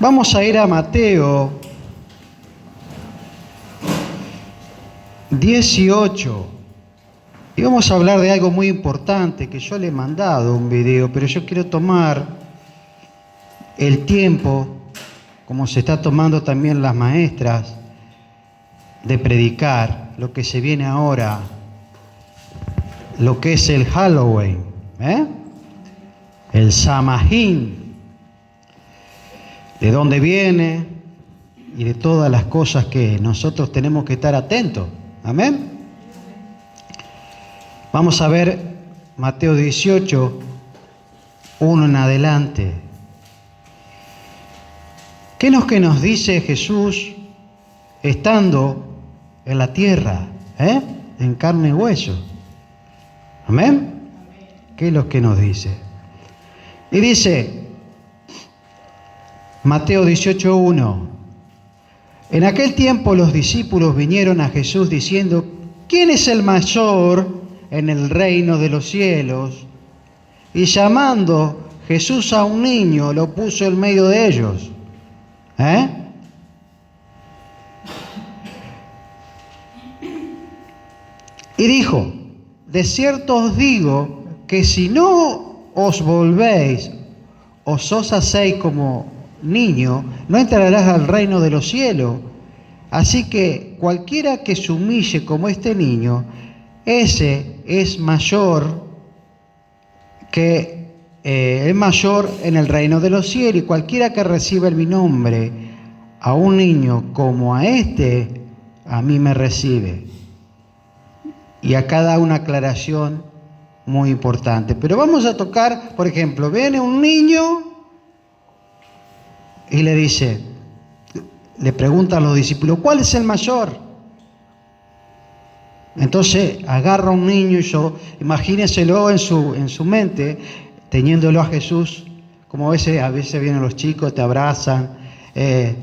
Vamos a ir a Mateo 18 y vamos a hablar de algo muy importante que yo le he mandado un video, pero yo quiero tomar el tiempo, como se está tomando también las maestras, de predicar lo que se viene ahora, lo que es el Halloween, el Samhain, de dónde viene y de todas las cosas que nosotros tenemos que estar atentos. Amén. Vamos a ver Mateo 18, 1 en adelante. ¿Qué es lo que nos dice Jesús estando en la tierra, en carne y hueso? Amén. ¿Qué es lo que nos dice? Y dice Mateo 18, 1. En aquel tiempo los discípulos vinieron a Jesús diciendo: ¿quién es el mayor en el reino de los cielos? Y llamando Jesús a un niño, lo puso en medio de ellos. Y dijo: de cierto os digo que si no os volvéis o os hacéis como niño, no entrarás al reino de los cielos. Así que cualquiera que se humille como este niño, ese es mayor en el reino de los cielos. Y cualquiera que reciba en mi nombre a un niño como a este, a mí me recibe. Y acá da una aclaración muy importante. Pero vamos a tocar, por ejemplo, viene un niño y le preguntan los discípulos: ¿cuál es el mayor? Entonces agarra a un niño y imagínenselo en su mente, teniéndolo a Jesús, como a veces vienen los chicos, te abrazan y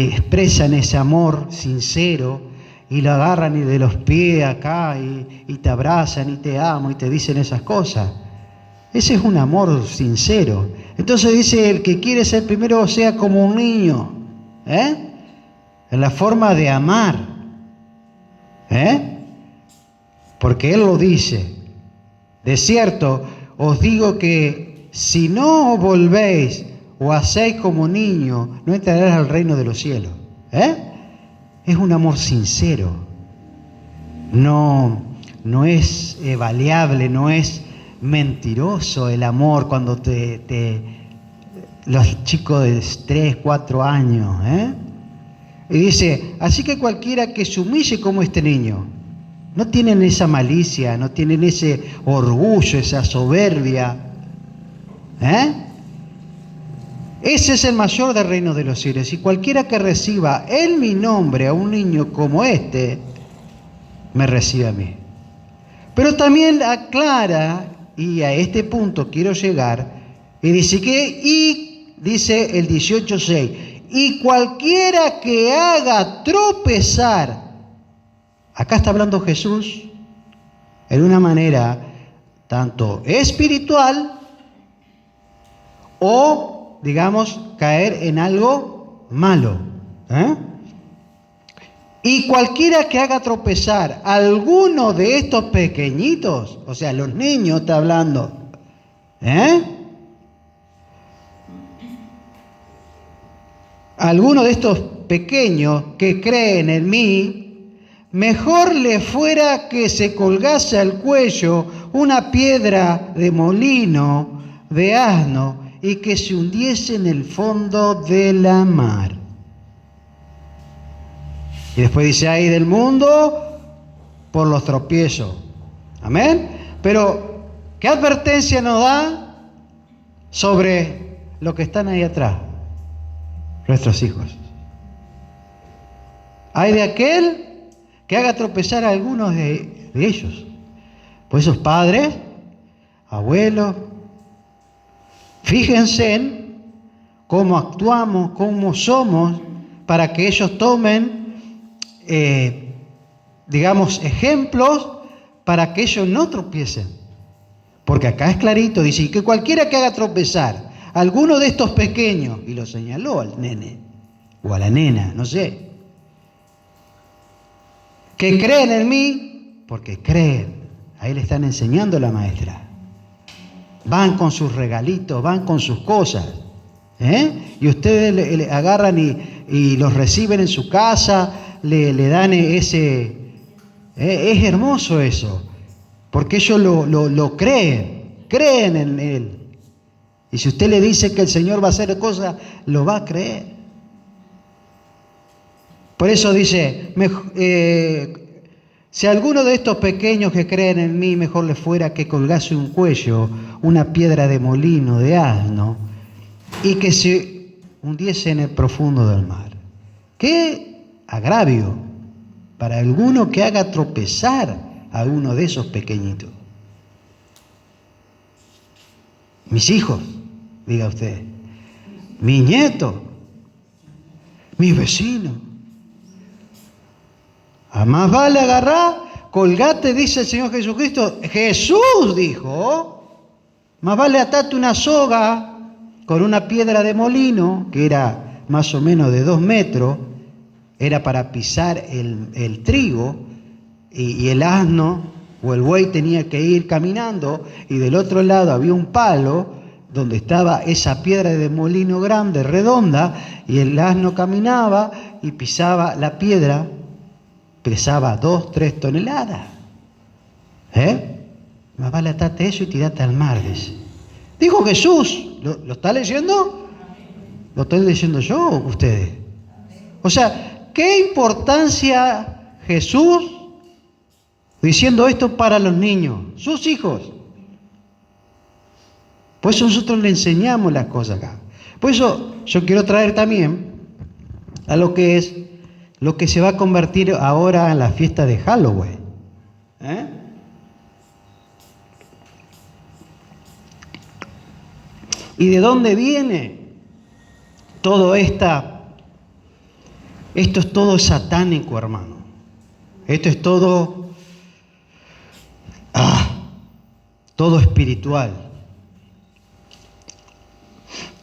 expresan ese amor sincero, y lo agarran y de los pies acá y te abrazan y te amo y te dicen esas cosas. Ese es un amor sincero. Entonces dice: el que quiere ser primero sea como un niño, en la forma de amar, porque Él lo dice. De cierto os digo que si no os volvéis o hacéis como niño, no entraréis al reino de los cielos. Es un amor sincero. No es variable, no es mentiroso el amor cuando los chicos de 3, 4 años, Y dice: así que cualquiera que se humille como este niño, no tienen esa malicia, no tienen ese orgullo, esa soberbia, ese es el mayor del reino de los cielos. Y cualquiera que reciba en mi nombre a un niño como este, me recibe a mí. Pero también aclara, y a este punto quiero llegar, y dice el 18:6, y cualquiera que haga tropezar, acá está hablando Jesús en una manera tanto espiritual o, digamos, caer en algo malo. Y cualquiera que haga tropezar a alguno de estos pequeñitos, o sea, los niños está hablando, alguno de estos pequeños que creen en mí, mejor le fuera que se colgase al cuello una piedra de molino de asno y que se hundiese en el fondo de la mar. Y después dice: ay del mundo por los tropiezos. Amén. Pero ¿qué advertencia nos da sobre lo que están ahí atrás? Nuestros hijos. Hay de aquel que haga tropezar a algunos de ellos. Pues esos padres, abuelos, fíjense en cómo actuamos, cómo somos, para que ellos tomen ejemplos para que ellos no tropiecen. Porque acá es clarito, dice: que cualquiera que haga tropezar alguno de estos pequeños, y lo señaló al nene, o a la nena, no sé, que creen en mí, porque creen. Ahí le están enseñando a la maestra. Van con sus regalitos, van con sus cosas. Y ustedes le agarran y los reciben en su casa, le dan ese... es hermoso eso, porque ellos lo creen en Él. Y si usted le dice que el Señor va a hacer cosas, lo va a creer. Por eso dice, si alguno de estos pequeños que creen en mí, mejor les fuera que colgase un cuello, una piedra de molino, de asno, y que se hundiese en el profundo del mar. ¡Qué agravio para alguno que haga tropezar a uno de esos pequeñitos! Mis hijos, diga usted, mi nieto, mis vecinos. A más vale agarrar, colgate, dice el Señor Jesucristo. Jesús dijo, más vale atarte una soga con una piedra de molino, que era más o menos de 2 metros, era para pisar el trigo, y el asno o el buey tenía que ir caminando, y del otro lado había un palo donde estaba esa piedra de molino grande, redonda, y el asno caminaba y pisaba la piedra. Pesaba 2-3 toneladas. Más vale atarte eso y tirate al mar, dice. Dijo Jesús. ¿Lo está leyendo? ¿Lo estoy leyendo yo o ustedes? O sea, ¿qué importancia Jesús diciendo esto para los niños, sus hijos? Por eso nosotros le enseñamos las cosas acá. Por eso yo quiero traer también a lo que es lo que se va a convertir ahora en la fiesta de Halloween. ¿Y de dónde viene todo esto? Esto es todo satánico, hermano. Esto es todo espiritual.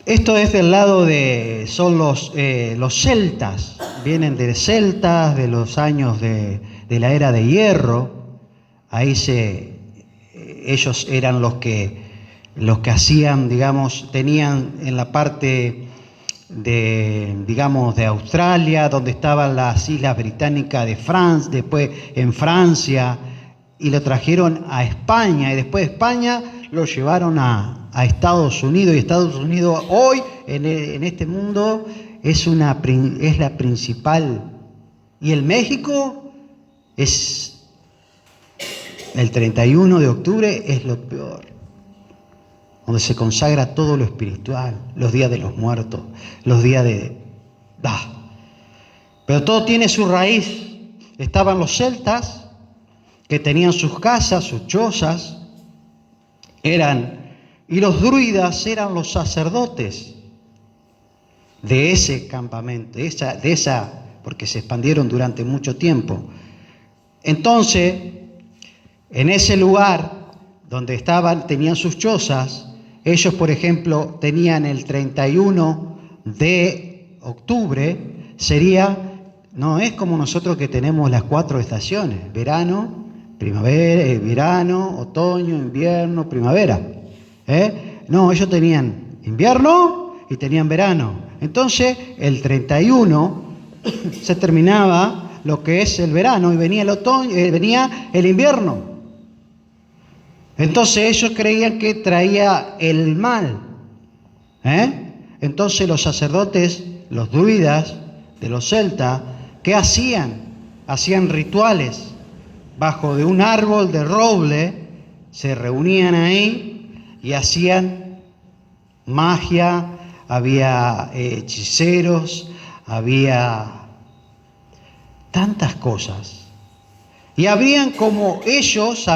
Esto es del lado son los celtas, vienen de celtas, de los años de la era de hierro. Ahí ellos eran los que hacían, digamos, tenían en la parte de Australia, donde estaban las islas británicas de Francia, después en Francia, y lo trajeron a España, y después de España lo llevaron a Estados Unidos, y Estados Unidos hoy en este mundo es la principal, y el México es el 31 de octubre, es lo peor, donde se consagra todo lo espiritual, los días de los muertos, los días pero todo tiene su raíz. Estaban los celtas, que tenían sus casas, sus chozas, y los druidas eran los sacerdotes de ese campamento, porque se expandieron durante mucho tiempo. Entonces, en ese lugar donde tenían sus chozas, ellos, por ejemplo, tenían el 31 de octubre, no es como nosotros que tenemos las 4 estaciones, verano, primavera, verano, otoño, invierno, primavera. No, ellos tenían invierno y tenían verano. Entonces, el 31 se terminaba lo que es el verano y venía el otoño, venía el invierno. Entonces ellos creían que traía el mal. Entonces los sacerdotes, los druidas de los celtas, ¿qué hacían? Hacían rituales. Bajo de un árbol de roble se reunían ahí y hacían magia, había hechiceros, había tantas cosas. Y habrían, como ellos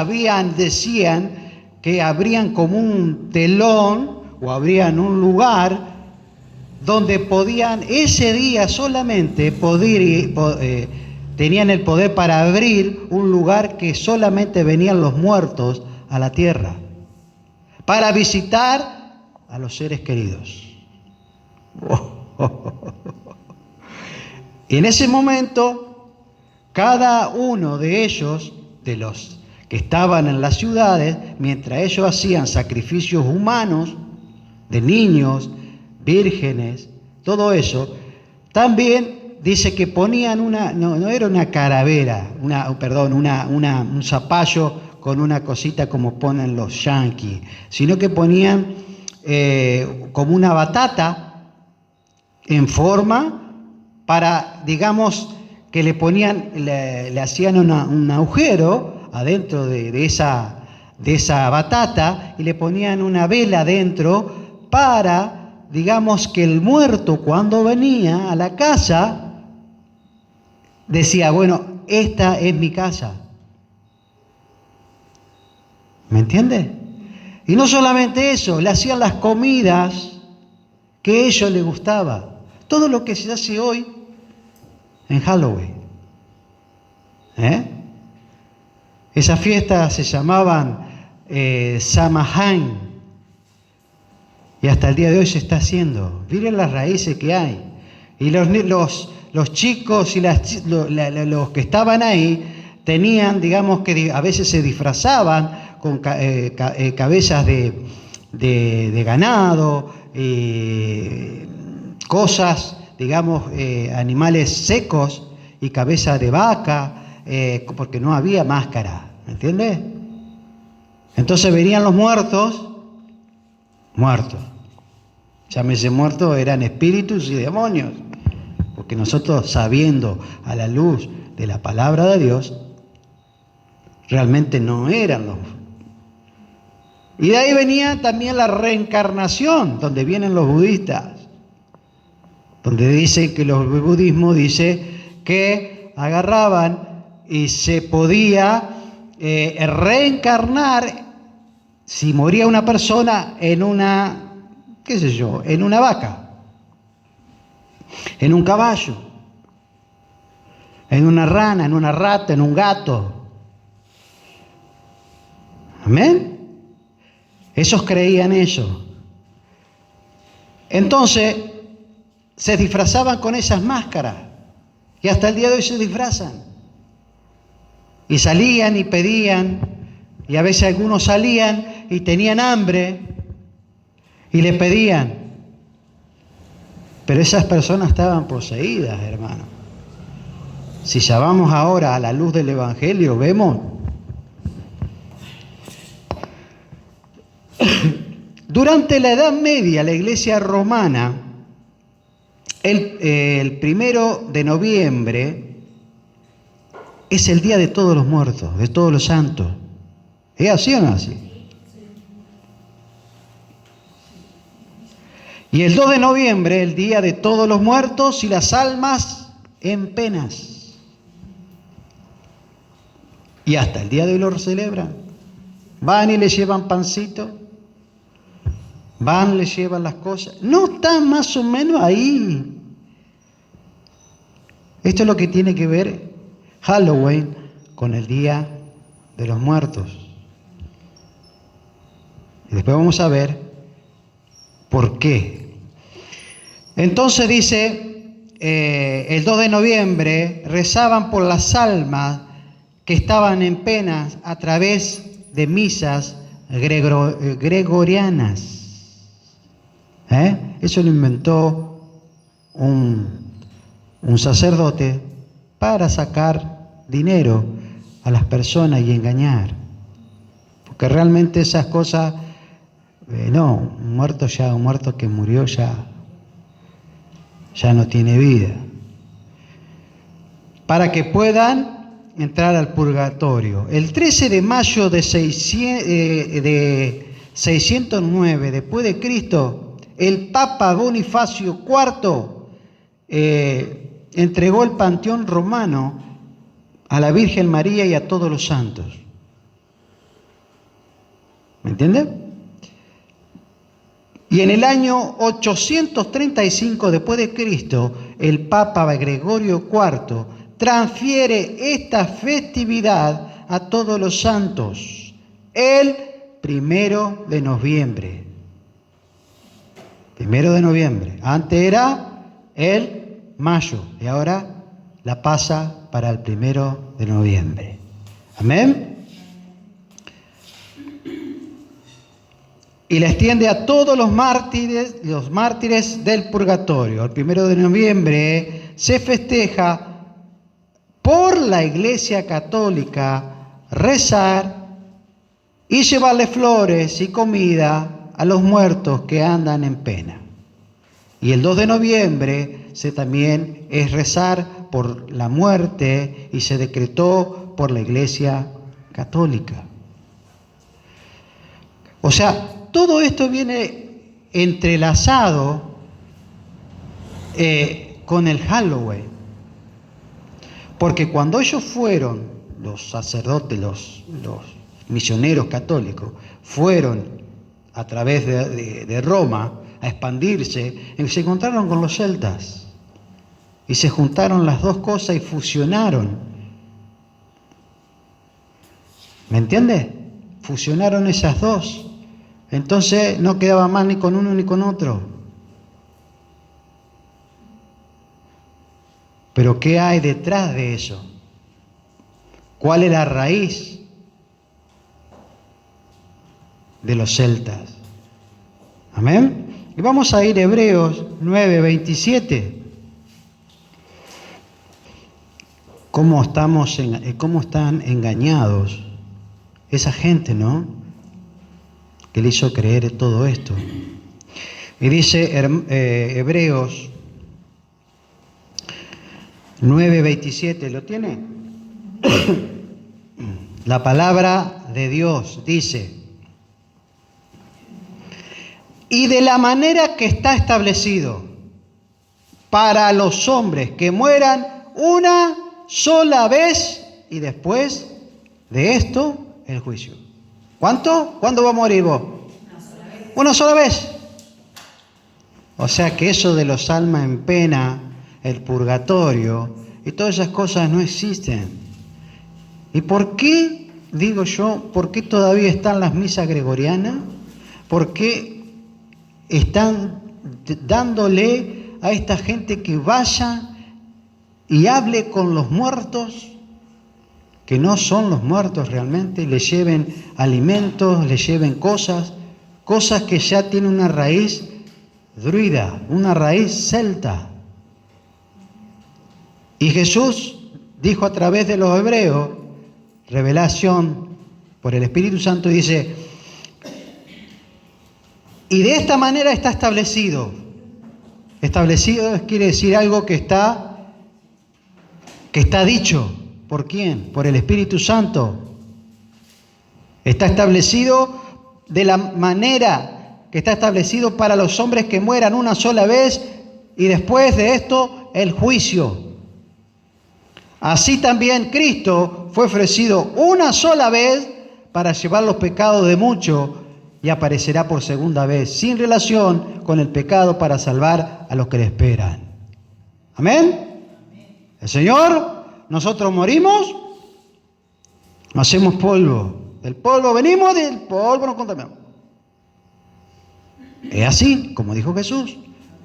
decían que habrían como un telón o habrían un lugar donde podían ese día solamente tenían el poder para abrir un lugar que solamente venían los muertos a la tierra, para visitar a los seres queridos. Y en ese momento, cada uno de ellos, de los que estaban en las ciudades, mientras ellos hacían sacrificios humanos, de niños, vírgenes, todo eso, también dice que ponían no era una calavera, un zapallo con una cosita como ponen los yanquis, sino que ponían como una batata en forma para, digamos, que le ponían, le hacían un agujero adentro de esa batata y le ponían una vela dentro para, digamos, que el muerto cuando venía a la casa decía, bueno, esta es mi casa. ¿Me entiende? Y no solamente eso, le hacían las comidas que a ellos les gustaba. Todo lo que se hace hoy en Halloween. Esas fiestas se llamaban Samhain. Y hasta el día de hoy se está haciendo. Miren las raíces que hay. Y los chicos y los que estaban ahí tenían, digamos que a veces se disfrazaban con cabezas de ganado, cosas, digamos, animales secos y cabeza de vaca, porque no había máscara, ¿me entiendes? Entonces venían los muertos. Llámese muertos, eran espíritus y demonios, porque nosotros, sabiendo a la luz de la palabra de Dios, realmente no eran los. Y de ahí venía también la reencarnación, donde vienen los budistas, donde dice que los budismos dice que agarraban y se podía reencarnar si moría una persona en una, qué sé yo, en una vaca, en un caballo, en una rana, en una rata, en un gato. Amén. Esos creían eso. Entonces, se disfrazaban con esas máscaras. Y hasta el día de hoy se disfrazan. Y salían y pedían. Y a veces algunos salían y tenían hambre. Y le pedían. Pero esas personas estaban poseídas, hermano. Si ya vamos ahora a la luz del Evangelio, vemos. Durante la Edad Media, la Iglesia romana, el 1 de noviembre, es el Día de Todos los Muertos, de todos los santos. ¿Es así o no así? Y el 2 de noviembre, el Día de Todos los Muertos y las almas en penas. Y hasta el día de hoy lo celebran. Van y le llevan pancito. Van, le llevan las cosas. No están más o menos ahí. Esto es lo que tiene que ver Halloween con el Día de los Muertos. Y después vamos a ver por qué. Entonces dice, el 2 de noviembre rezaban por las almas que estaban en penas a través de misas gregorianas. Eso lo inventó un sacerdote para sacar dinero a las personas y engañar. Porque realmente esas cosas, un muerto que murió ya no tiene vida. Para que puedan entrar al purgatorio. El 13 de mayo de 609 después de Cristo, el Papa Bonifacio IV entregó el panteón romano a la Virgen María y a todos los santos. ¿Me entiende? Y en el año 835 después de Cristo, el Papa Gregorio IV transfiere esta festividad a todos los santos el 1 de noviembre. 1 de noviembre. Antes era el mayo y ahora la pasa para el 1 de noviembre. Amén. Y la extiende a todos los mártires del purgatorio. El 1 de noviembre se festeja por la Iglesia Católica rezar y llevarle flores y comida a los muertos que andan en pena. Y el 2 de noviembre también es rezar por la muerte y se decretó por la Iglesia Católica. O sea, todo esto viene entrelazado con el Halloween. Porque cuando ellos fueron, los sacerdotes, los misioneros católicos, fueron a través de Roma a expandirse, se encontraron con los celtas. Y se juntaron las dos cosas y fusionaron. ¿Me entiende? Fusionaron esas dos. Entonces no quedaba más ni con uno ni con otro. Pero ¿qué hay detrás de eso? ¿Cuál es la raíz de los celtas? Amén. Y vamos a ir a Hebreos 9:27. ¿Cómo están engañados esa gente, no? Que le hizo creer todo esto. Y dice Hebreos 9:27, ¿lo tiene? La palabra de Dios dice: y de la manera que está establecido para los hombres que mueran una sola vez y después de esto el juicio. ¿Cuánto? ¿Cuándo va a morir vos? Una sola vez. O sea que eso de los almas en pena, el purgatorio y todas esas cosas no existen. ¿Y por qué, digo yo, por qué todavía están las misas gregorianas? ¿Por qué están dándole a esta gente que vaya y hable con los muertos, que no son los muertos realmente, le lleven alimentos, le lleven cosas que ya tienen una raíz druida, una raíz celta? Y Jesús dijo a través de los hebreos, revelación por el Espíritu Santo, dice: y de esta manera está establecido. Establecido quiere decir algo que está dicho. ¿Por quién? Por el Espíritu Santo. Está establecido de la manera que está establecido para los hombres que mueran una sola vez y después de esto el juicio. Así también Cristo fue ofrecido una sola vez para llevar los pecados de muchos y aparecerá por segunda vez sin relación con el pecado para salvar a los que le esperan. ¿Amén? El Señor, nosotros morimos, hacemos polvo. Del polvo venimos, del polvo nos contaminamos. Es así, como dijo Jesús.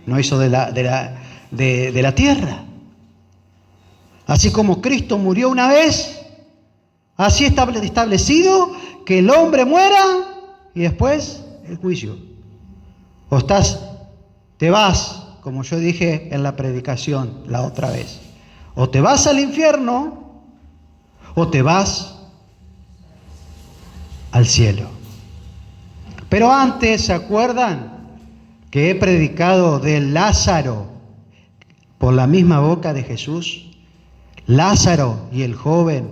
No hizo de la tierra. Así como Cristo murió una vez, así está establecido que el hombre muera y después el juicio. O te vas, como yo dije en la predicación la otra vez, o te vas al infierno o te vas al cielo. Pero antes, ¿se acuerdan que he predicado de Lázaro por la misma boca de Jesús? Lázaro y el joven,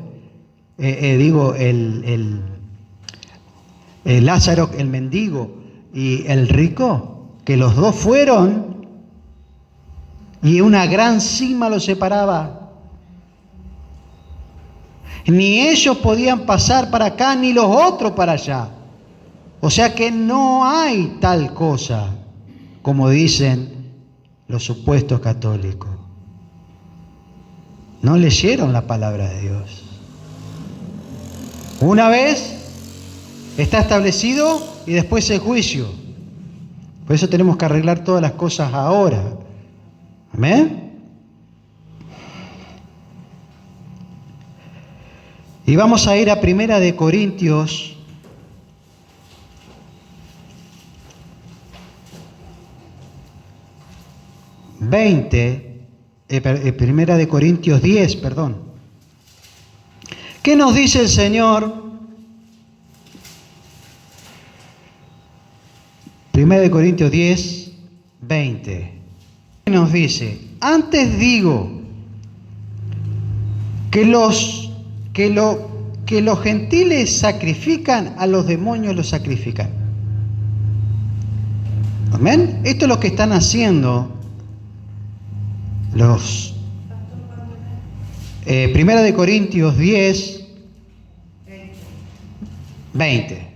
Lázaro, el mendigo, y el rico, que los dos fueron y una gran cima los separaba. Ni ellos podían pasar para acá, ni los otros para allá. O sea que no hay tal cosa como dicen los supuestos católicos. No leyeron la palabra de Dios. Una vez está establecido y después el juicio. Por eso tenemos que arreglar todas las cosas ahora. ¿Amén? Y vamos a ir a 1 Corintios 1 Corintios 10, perdón. ¿Qué nos dice el Señor? 1 Corintios 10, 20. ¿Qué nos dice? Antes digo que los gentiles sacrifican, a los demonios los sacrifican. ¿Amén? Esto es lo que están haciendo los 1 Corintios 10, 20.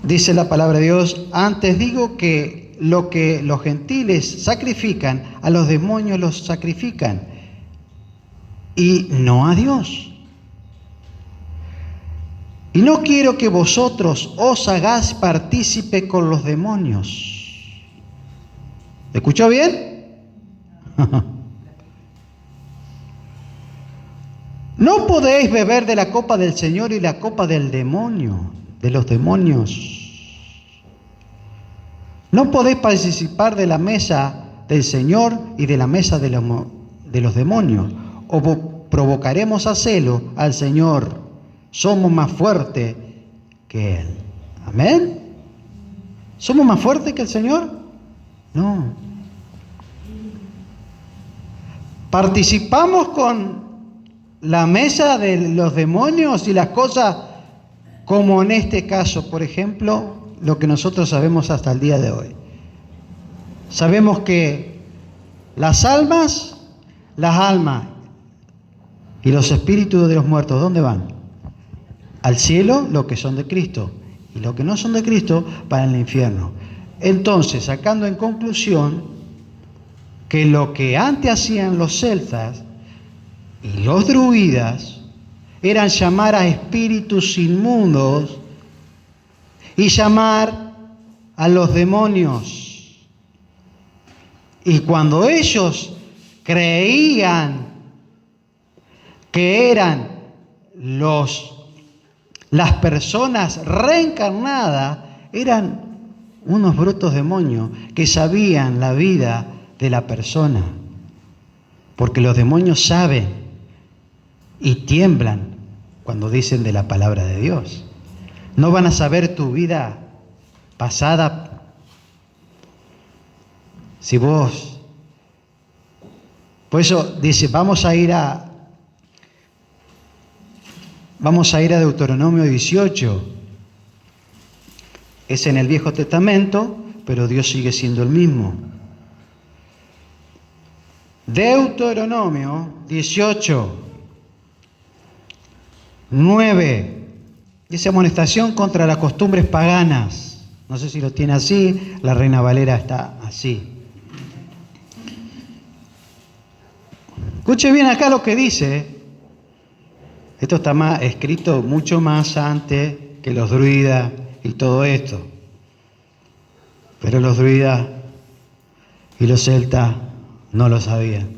Dice la palabra de Dios, antes digo que los gentiles sacrifican, a los demonios los sacrifican, y no a Dios. Y no quiero que vosotros os hagáis partícipe con los demonios. ¿Escuchó bien? No podéis beber de la copa del Señor y la copa del demonio, de los demonios. No podéis participar de la mesa del Señor y de la mesa de los demonios, o provocaremos a celo al Señor. Somos más fuertes que Él. ¿Amén? ¿Somos más fuertes que el Señor? No. ¿Participamos con la mesa de los demonios y las cosas como en este caso, por ejemplo, lo que nosotros sabemos hasta el día de hoy? Sabemos que las almas y los espíritus de los muertos, ¿dónde van? Al cielo, los que son de Cristo, y los que no son de Cristo van al infierno. Entonces, sacando en conclusión que lo que antes hacían los celtas y los druidas eran llamar a espíritus inmundos y llamar a los demonios. Y cuando ellos creían que eran las personas reencarnadas, eran unos brutos demonios que sabían la vida de la persona. Porque los demonios saben y tiemblan cuando dicen de la palabra de Dios. No van a saber tu vida pasada si vos... Por eso dice, vamos a ir a Deuteronomio 18. Es en el Viejo Testamento, pero Dios sigue siendo el mismo. Deuteronomio 18, 9. Dice amonestación contra las costumbres paganas. No sé si lo tiene así, la Reina Valera está así. Escuche bien acá lo que dice. Esto está escrito mucho más antes que los druidas y todo esto. Pero los druidas y los celtas no lo sabían.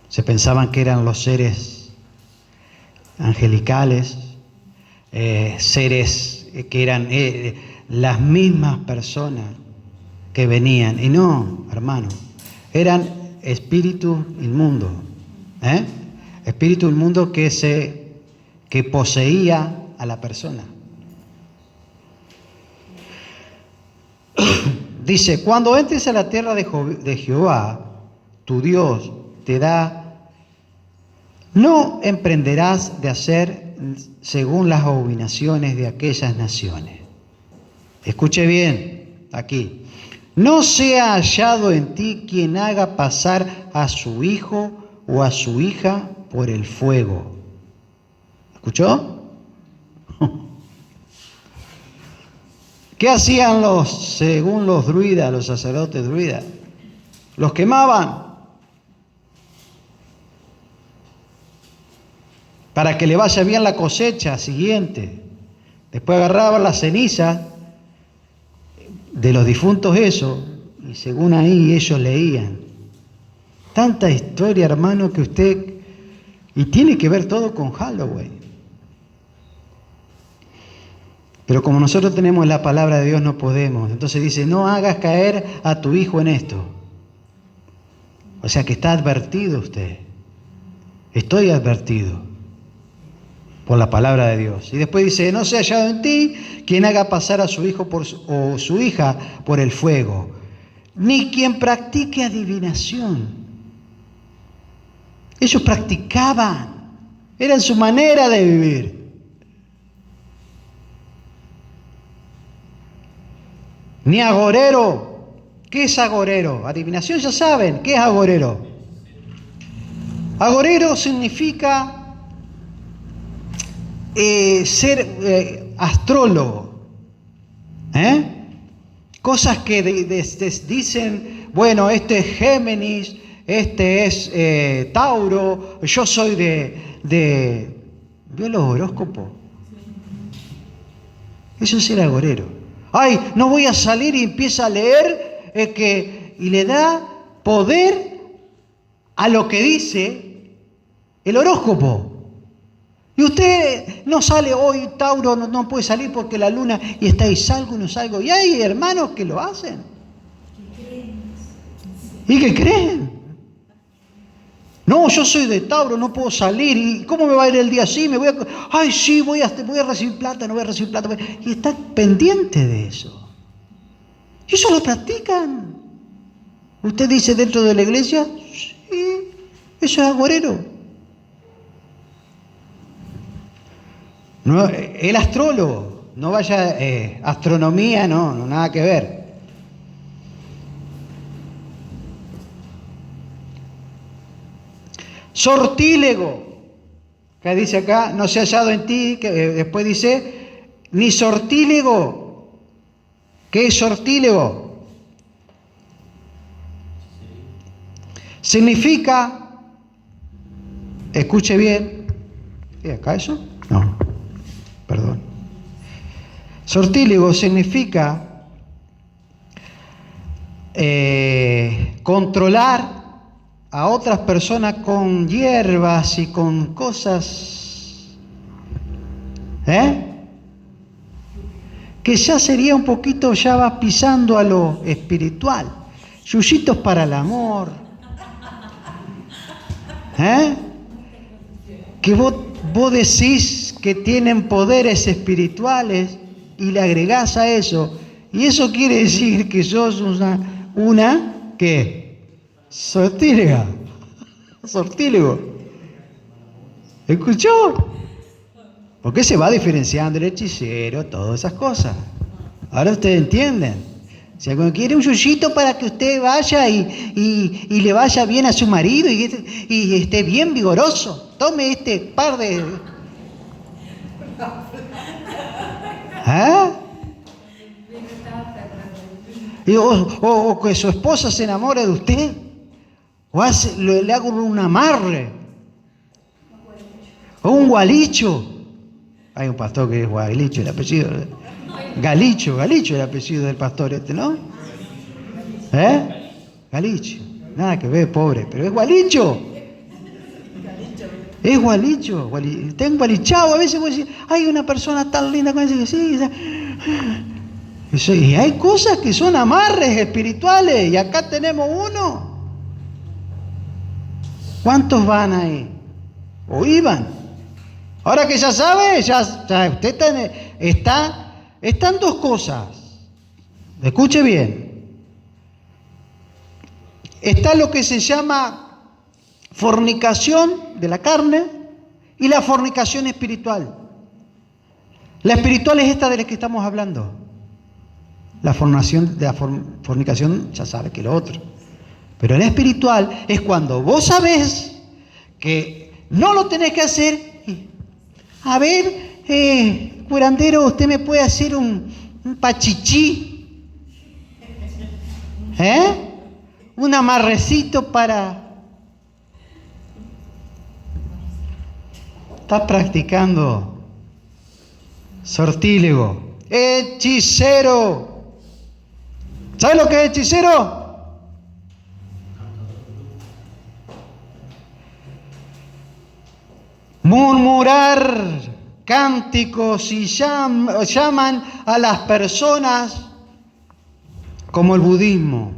Se pensaban que eran los seres angelicales, seres que eran las mismas personas que venían. Y no, hermano, eran espíritus inmundos. Espíritu inmundo que poseía a la persona. Dice, cuando entres a la tierra de Jehová, tu Dios, te da, no emprenderás de hacer según las abominaciones de aquellas naciones. Escuche bien, aquí. No sea hallado en ti quien haga pasar a su hijo o a su hija por el fuego. ¿Escuchó? ¿Qué hacían según los druidas, los sacerdotes druidas? Los quemaban para que le vaya bien la cosecha siguiente. Después agarraban las cenizas de los difuntos eso, y según ahí ellos leían. Tanta historia, hermano, que usted... Y tiene que ver todo con Halloween. Pero como nosotros tenemos la palabra de Dios, no podemos. Entonces dice, no hagas caer a tu hijo en esto. O sea que está advertido usted. Estoy advertido por la palabra de Dios. Y después dice, no sea hallado en ti quien haga pasar a su hijo o su hija por el fuego, ni quien practique adivinación. Ellos practicaban, era su manera de vivir. Ni agorero. ¿Qué es agorero? Adivinación, ya saben, ¿qué es agorero? Agorero significa ser astrólogo. Cosas que dicen, bueno, este es Géminis, este es Tauro, yo soy ¿vio los horóscopos? Eso es ser agorero. Ay, no voy a salir y empieza a leer y le da poder a lo que dice el horóscopo. Y usted no sale hoy, Tauro no puede salir porque la luna, y está ahí, salgo y no salgo. Y hay hermanos que lo hacen. ¿Y qué creen? No, yo soy de Tauro, no puedo salir. ¿Y cómo me va a ir el día así? Ay, sí, voy a recibir plata, no voy a recibir plata. Y está pendiente de eso. Y eso lo practican. Usted dice dentro de la iglesia, sí, eso es agorero. No, el astrólogo, no vaya, astronomía, no, nada que ver. Sortílego, que dice acá, no se ha hallado en ti, que después dice, ni sortílego. ¿Qué es sortílego? Significa, escuche bien, ¿y acá eso? No, perdón. Sortílego significa controlar a otras personas con hierbas y con cosas, que ya sería un poquito, ya va pisando a lo espiritual. Yuyitos para el amor, que vos decís que tienen poderes espirituales y le agregás a eso, y eso quiere decir que sos una ¿qué? Sortílega. Sortílego. ¿Escuchó? Porque se va diferenciando el hechicero, todas esas cosas. Ahora ustedes entienden. Si alguien quiere un yuyito para que usted vaya y le vaya bien a su marido y esté bien vigoroso, tome este par de... O que su esposa se enamore de usted. O le hago un amarre. O un gualicho. Hay un pastor que es gualicho, el apellido. Galicho el apellido del pastor ¿no? Galicho. Nada que ver, pobre, pero es gualicho. Es gualicho. Está engualichado. A veces voy a decir, hay una persona tan linda con ese que sí. Y hay cosas que son amarres espirituales. Y acá tenemos uno. ¿Cuántos van ahí? ¿O iban? Ahora que ya sabe, ya usted están dos cosas. Escuche bien. Está lo que se llama fornicación de la carne y la fornicación espiritual. La espiritual es esta de la que estamos hablando. La fornicación ya sabe que lo otro. Pero la espiritual es cuando vos sabés que no lo tenés que hacer. A ver, curandero, usted me puede hacer un pachichí, un amarrecito para... Estás practicando sortílego, hechicero. ¿Sabes lo que es hechicero? Murmurar cánticos y llaman a las personas como el budismo.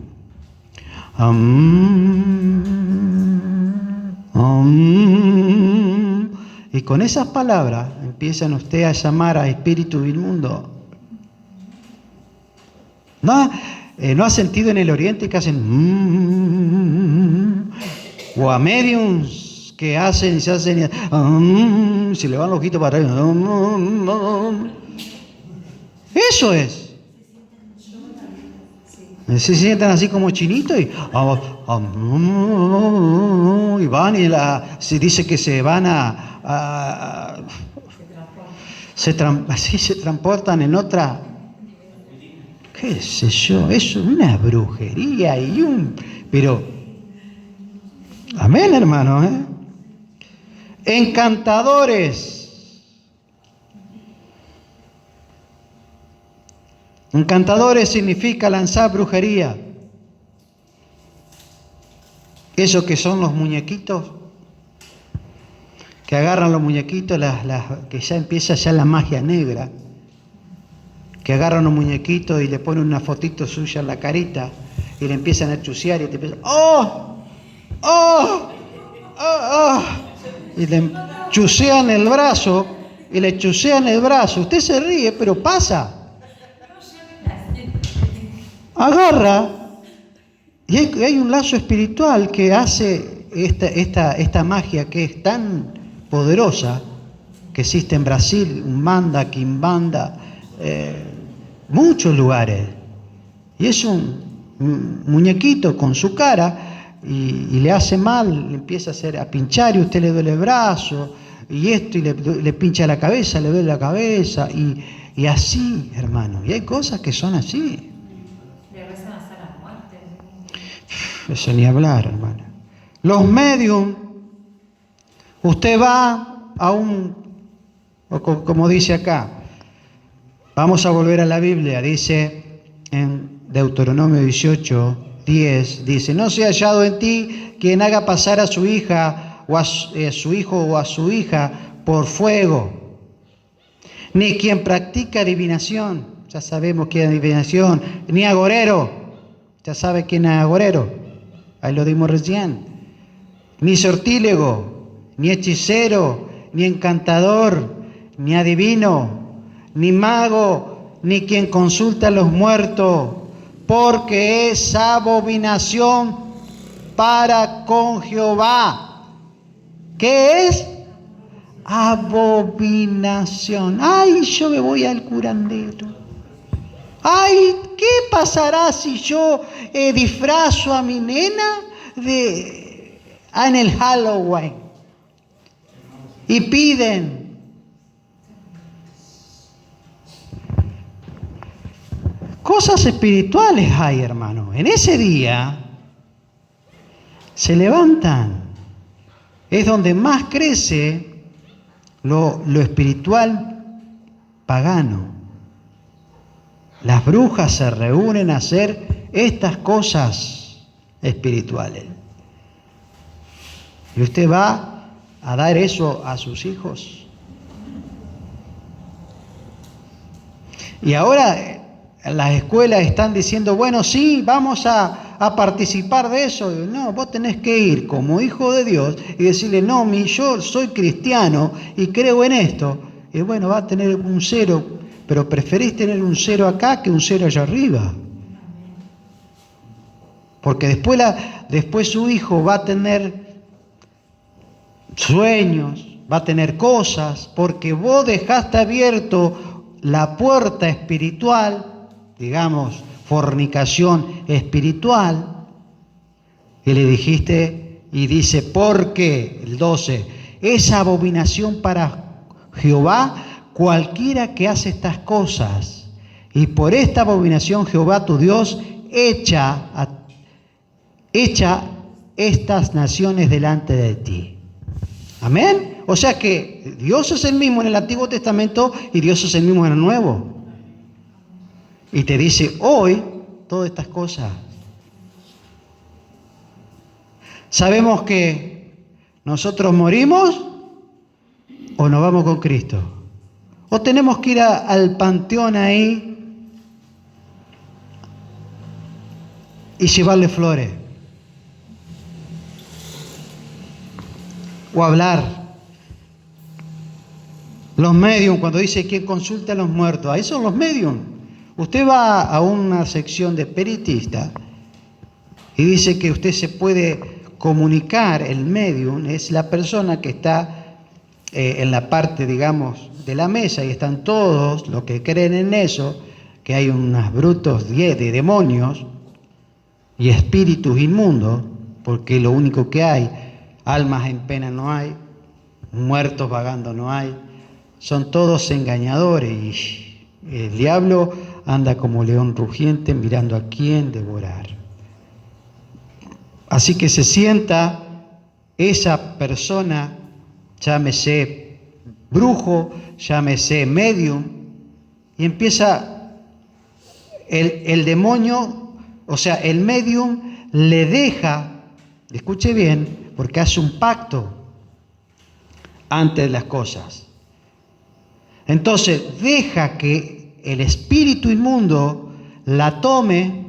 Y con esas palabras empiezan ustedes a llamar a espíritu inmundo. ¿No ha sentido en el oriente que hacen o a mediums que hacen y se hacen se le van los ojitos para arriba? Eso es. Se sientan así como chinitos y van y se dice que se van se transportan en otra, qué sé yo, eso es una brujería pero amén, hermano, Encantadores. Encantadores significa lanzar brujería. Eso que son los muñequitos, que agarran los muñequitos, que ya empieza ya la magia negra, que agarran los muñequitos y le ponen una fotito suya en la carita y le empiezan a chusear y te empiezan, y le chusean el brazo, Usted se ríe, pero pasa. Agarra, y hay un lazo espiritual que hace esta magia que es tan poderosa, que existe en Brasil, Umbanda, Quimbanda, muchos lugares. Y es un muñequito con su cara y le hace mal, le empieza a pinchar y usted le duele el brazo, y esto, y le pincha la cabeza, le duele la cabeza, y así, hermano. Y hay cosas que son así. Eso ni hablar, hermano. Los medium, usted va como dice acá, vamos a volver a la Biblia, dice en Deuteronomio 18:10, dice, no sea hallado en ti quien haga pasar a su hija o a su hijo o a su hija por fuego, ni quien practica adivinación, ya sabemos qué es adivinación, ni agorero, ya sabe quién es agorero. Ahí lo dimos recién. Ni sortílego, ni hechicero, ni encantador, ni adivino, ni mago, ni quien consulta a los muertos, porque es abominación para con Jehová. ¿Qué es? Abominación. Ay, yo me voy al curandero. Ay, ¿qué pasará si yo disfrazo a mi nena en el Halloween? Y piden. Cosas espirituales hay, hermano. En ese día se levantan. Es donde más crece lo espiritual pagano. Las brujas se reúnen a hacer estas cosas espirituales. ¿Y usted va a dar eso a sus hijos? Y ahora las escuelas están diciendo, bueno, sí, vamos a participar de eso. No, vos tenés que ir como hijo de Dios y decirle, no, yo soy cristiano y creo en esto. Y bueno, va a tener un 0. Pero preferís tener un 0 acá que un 0 allá arriba. Porque después su hijo va a tener sueños, va a tener cosas, porque vos dejaste abierto la puerta espiritual, digamos, fornicación espiritual, y le dijiste, y dice, porque, el 12, es abominación para Jehová cualquiera que hace estas cosas, y por esta abominación Jehová tu Dios echa estas naciones delante de ti. Amén. O sea que Dios es el mismo en el Antiguo Testamento y Dios es el mismo en el Nuevo. Y te dice hoy todas estas cosas. Sabemos que nosotros morimos o nos vamos con Cristo. O tenemos que ir al panteón ahí y llevarle flores. O hablar. Los medium, cuando dice que consulta a los muertos, ahí son los medium. Usted va a una sección de espiritista y dice que usted se puede comunicar, el medium es la persona que está en la parte, digamos, de la mesa y están todos los que creen en eso, que hay unos brutos de demonios y espíritus inmundos, porque lo único que hay, almas en pena no hay, muertos vagando no hay, son todos engañadores y el diablo anda como león rugiente mirando a quién devorar. Así que se sienta esa persona, llámese brujo, llámese medium, y empieza el demonio, o sea, el medium le deja, escuche bien, porque hace un pacto antes de las cosas. Entonces deja que el espíritu inmundo la tome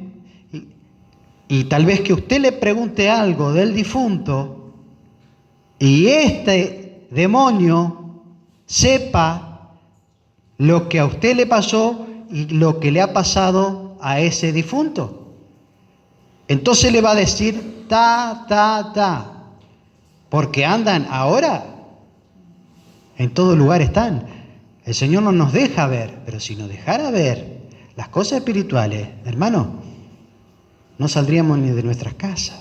y tal vez que usted le pregunte algo del difunto y este demonio sepa lo que a usted le pasó y lo que le ha pasado a ese difunto. Entonces le va a decir porque andan ahora, en todo lugar están. El Señor no nos deja ver, pero si nos dejara ver las cosas espirituales, hermano, no saldríamos ni de nuestras casas.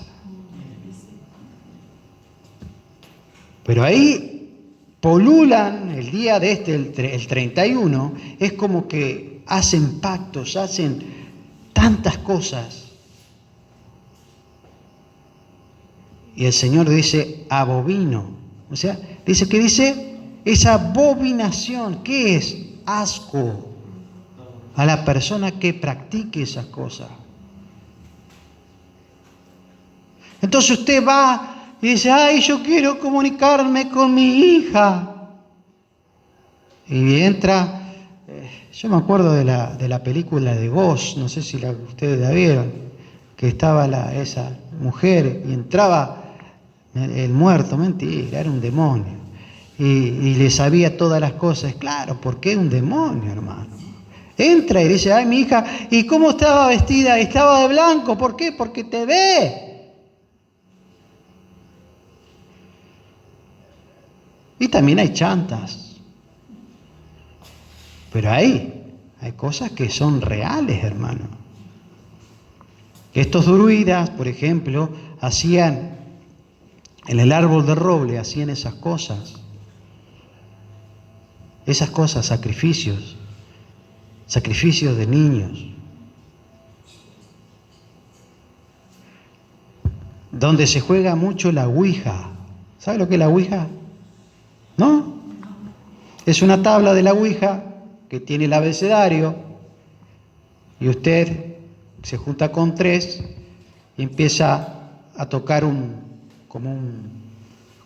Pero ahí polulan el día de el 31, es como que hacen pactos, hacen tantas cosas. Y el Señor dice abobino, o sea, dice esa abominación. ¿Qué es? Asco a la persona que practique esas cosas. Entonces usted va y dice, ay, yo quiero comunicarme con mi hija. Y entra, yo me acuerdo de la película de Ghost, no sé si ustedes la vieron, que estaba esa mujer y entraba el muerto, mentira, era un demonio. Y le sabía todas las cosas. Claro, porque es un demonio, hermano. Entra y dice, ay, mi hija, ¿y cómo estaba vestida? Estaba de blanco. ¿Por qué? Porque te ve. Y también hay chantas. Pero hay cosas que son reales, hermano. Estos druidas, por ejemplo, hacían en el árbol de roble, hacían esas cosas. Esas cosas, sacrificios de niños. Donde se juega mucho la ouija. ¿Sabe lo que es la ouija? ¿No? Es una tabla de la ouija que tiene el abecedario y usted se junta con 3 y empieza a tocar como un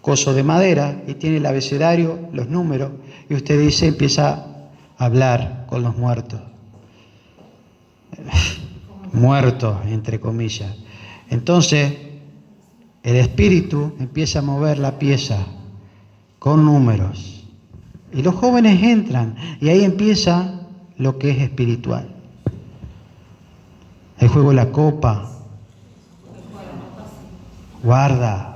coso de madera y tiene el abecedario, los números, y usted empieza a hablar con los muertos. Muertos, entre comillas. Entonces, el espíritu empieza a mover la pieza con números. Y los jóvenes entran y ahí empieza lo que es espiritual. El juego de la copa. Guarda.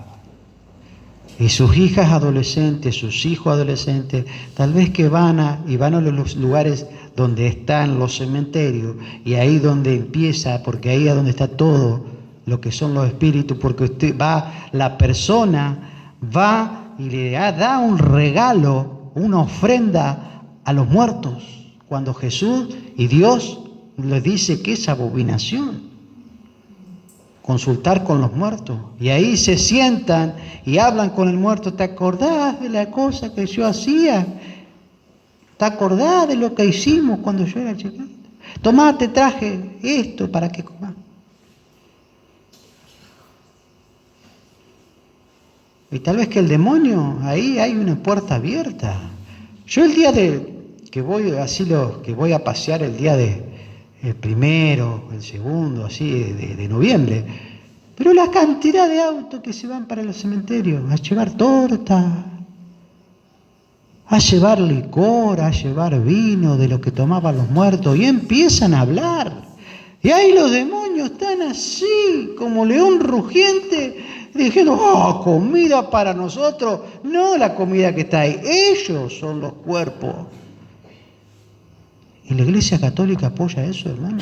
Y sus hijas adolescentes, sus hijos adolescentes, tal vez que van a los lugares donde están los cementerios y ahí donde empieza, porque ahí es donde está todo lo que son los espíritus, porque la persona va y le da un regalo, una ofrenda a los muertos, cuando Jesús y Dios le dice que es abominación. consultar con los muertos. Y ahí se sientan y hablan con el muerto. ¿Te acordás de la cosa que yo hacía? ¿Te acordás de lo que hicimos cuando yo era chiquito? Tomá, te traje esto para que comas. Y tal vez que el demonio, ahí hay una puerta abierta. Yo el día que voy a pasear el día el primero, el segundo, así, de noviembre, pero la cantidad de autos que se van para los cementerios, a llevar torta, a llevar licor, a llevar vino de lo que tomaban los muertos, y empiezan a hablar. Y ahí los demonios están así, como león rugiente, diciendo, oh, comida para nosotros, no la comida que está ahí, ellos son los cuerpos. ¿Y la Iglesia Católica apoya eso, hermano?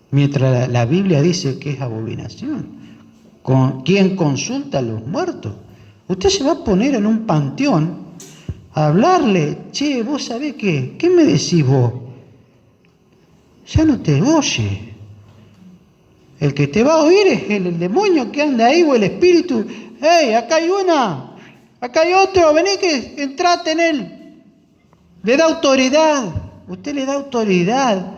Mientras la Biblia dice que es abominación. ¿Quién consulta a los muertos? Usted se va a poner en un panteón a hablarle, che, vos sabés qué me decís vos. Ya no te oye. El que te va a oír es el demonio que anda ahí o el espíritu. ¡Hey, acá hay una! Acá hay otro, vení que entrate en él. Le da autoridad. Usted le da autoridad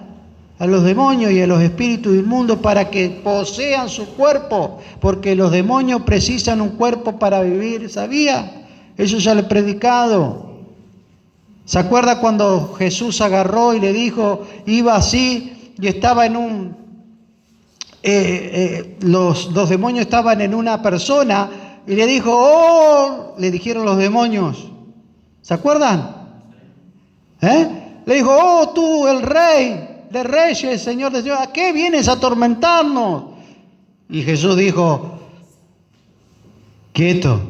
a los demonios y a los espíritus inmundos para que posean su cuerpo, porque los demonios precisan un cuerpo para vivir, ¿sabía? Eso ya lo he predicado. ¿Se acuerda cuando Jesús agarró y le dijo, iba así y estaba en los demonios estaban en una persona y le dijo, oh, le dijeron los demonios, ¿se acuerdan? Le dijo, oh, tú, el rey de reyes, Señor de Dios, ¿a qué vienes a atormentarnos? Y Jesús dijo, quieto,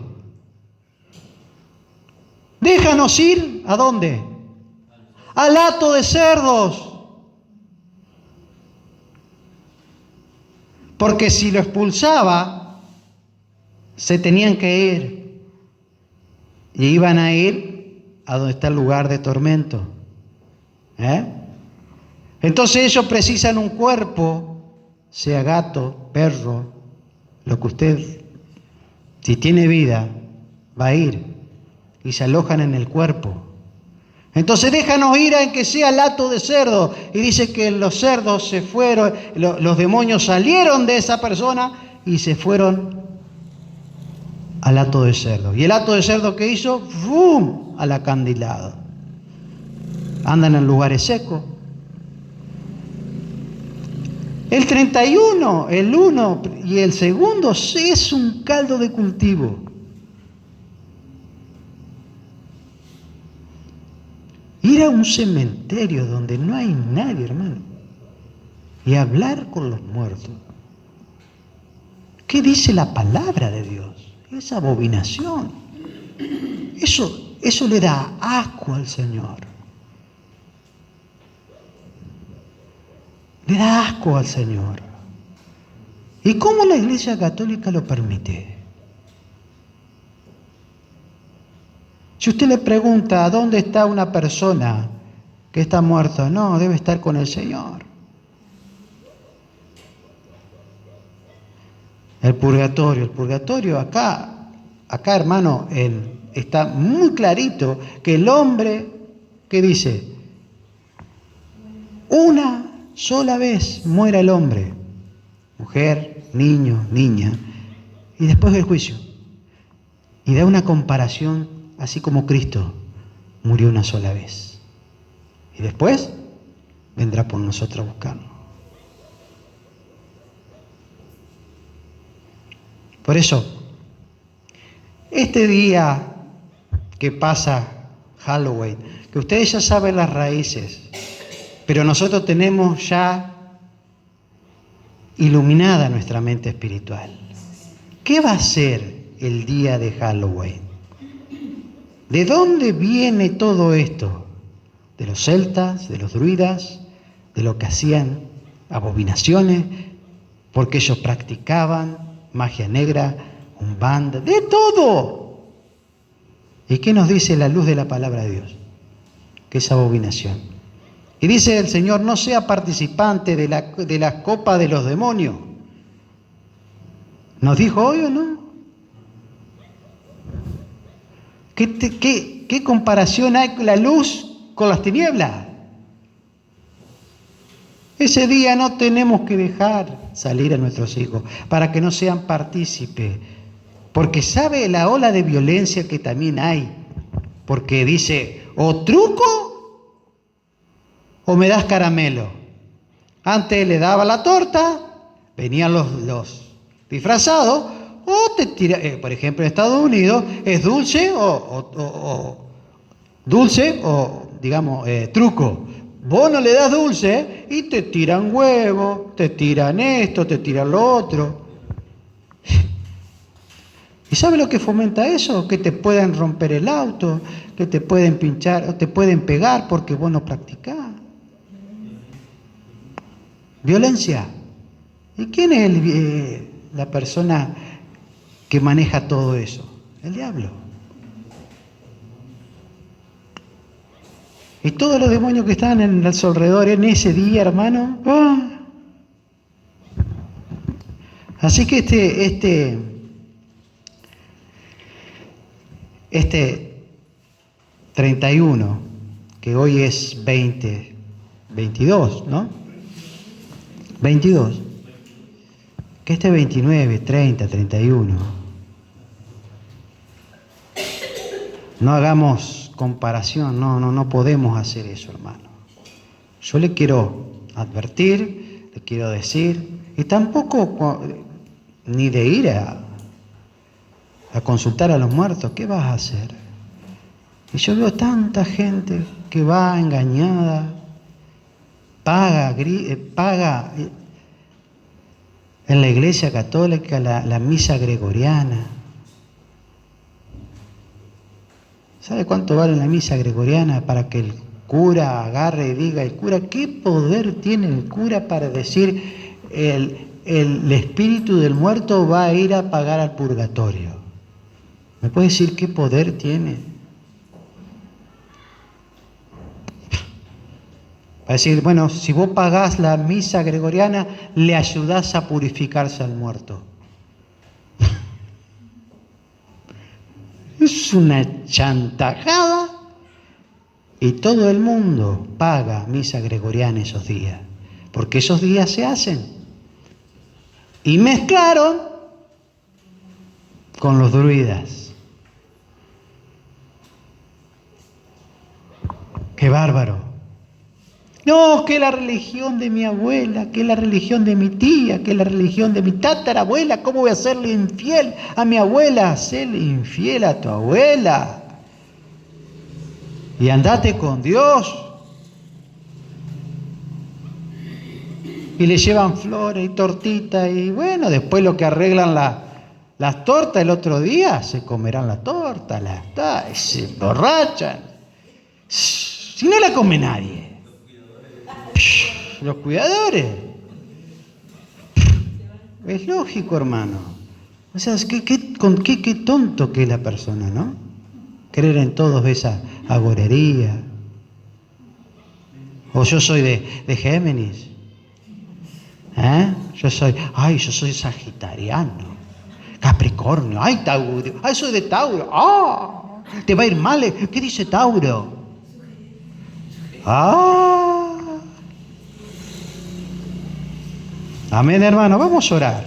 déjanos ir, ¿a dónde? Al hato de cerdos. Porque si lo expulsaba, se tenían que ir. Y iban a ir a donde está el lugar de tormento. Entonces ellos precisan un cuerpo, sea gato, perro, lo que usted, si tiene vida, va a ir. Y se alojan en el cuerpo. Entonces déjanos ir a que sea el hato de cerdo. Y dice que los cerdos se fueron, los demonios salieron de esa persona y se fueron al hato de cerdo. ¿Y el hato de cerdo qué hizo? ¡Bum! Al acandilado. Andan en lugares secos. El 31, el 1 y el segundo es un caldo de cultivo. Ir a un cementerio donde no hay nadie, hermano, y hablar con los muertos. ¿Qué dice la palabra de Dios? Es abominación. Eso le da asco al Señor. Le da asco al Señor. ¿Y cómo la Iglesia Católica lo permite? Si usted le pregunta ¿a dónde está una persona que está muerta? No, debe estar con el Señor. El purgatorio acá hermano, está muy clarito que el hombre, ¿qué dice? Una sola vez muera el hombre, mujer, niño, niña, y después del juicio. Y da una comparación. Así como Cristo murió una sola vez. Y después vendrá por nosotros a buscarnos. Por eso, este día que pasa Halloween, que ustedes ya saben las raíces, pero nosotros tenemos ya iluminada nuestra mente espiritual. ¿Qué va a ser el día de Halloween? ¿De dónde viene todo esto? ¿De los celtas, de los druidas, de lo que hacían abominaciones? Porque ellos practicaban magia negra, umbanda, de todo. ¿Y qué nos dice la luz de la palabra de Dios? Que es abominación. Y dice el Señor, no sea participante de la copa de los demonios. ¿Nos dijo hoy o no? ¿Qué comparación hay con la luz con las tinieblas? Ese día no tenemos que dejar salir a nuestros hijos para que no sean partícipes. Porque sabe la ola de violencia que también hay. Porque dice, o truco o me das caramelo. Antes le daba la torta, venían los disfrazados, o te tira, por ejemplo en Estados Unidos es dulce o digamos truco. Vos no le das dulce y te tiran huevo, te tiran esto, te tiran lo otro. ¿Y sabe lo que fomenta eso? Que te puedan romper el auto, que te pueden pinchar o te pueden pegar porque vos no practicás. Violencia. ¿Y quién es la persona que maneja todo eso? El diablo. Y todos los demonios que estaban en los alrededores en ese día, hermano. ¡Ah! Así que este 31, que hoy es 22, ¿no? 22. Que este 29, 30, 31. No hagamos comparación, no podemos hacer eso, hermano. Yo le quiero advertir, le quiero decir, y tampoco ni de ir a consultar a los muertos, ¿qué vas a hacer? Y yo veo tanta gente que va engañada, paga en la iglesia católica la misa gregoriana. ¿Sabe cuánto vale la misa gregoriana para que el cura agarre y diga, el cura, qué poder tiene el cura para decir el espíritu del muerto va a ir a pagar al purgatorio? ¿Me puede decir qué poder tiene? Va a decir, bueno, si vos pagás la misa gregoriana, le ayudás a purificarse al muerto. Es una chantajada. Y todo el mundo paga misa gregoriana esos días, porque esos días se hacen. Y mezclaron con los druidas. ¡Qué bárbaro! No, que la religión de mi abuela, que la religión de mi tía, que la religión de mi tatarabuela. ¿Cómo voy a serle infiel a mi abuela? Serle infiel a tu abuela. Y andate con Dios. Y le llevan flores y tortitas. Y bueno, después lo que arreglan las tortas el otro día, se comerán la torta, y se emborrachan. Si no la come nadie. Los cuidadores. Es lógico, hermano. O sea, qué tonto que es la persona, ¿no? Creer en todos esa agorería. O yo soy de Géminis. Yo soy sagitariano. Capricornio. Ay, Tauro. Ay, soy de Tauro. Te va a ir mal. ¿Qué dice Tauro? Amén, hermano. Vamos a orar.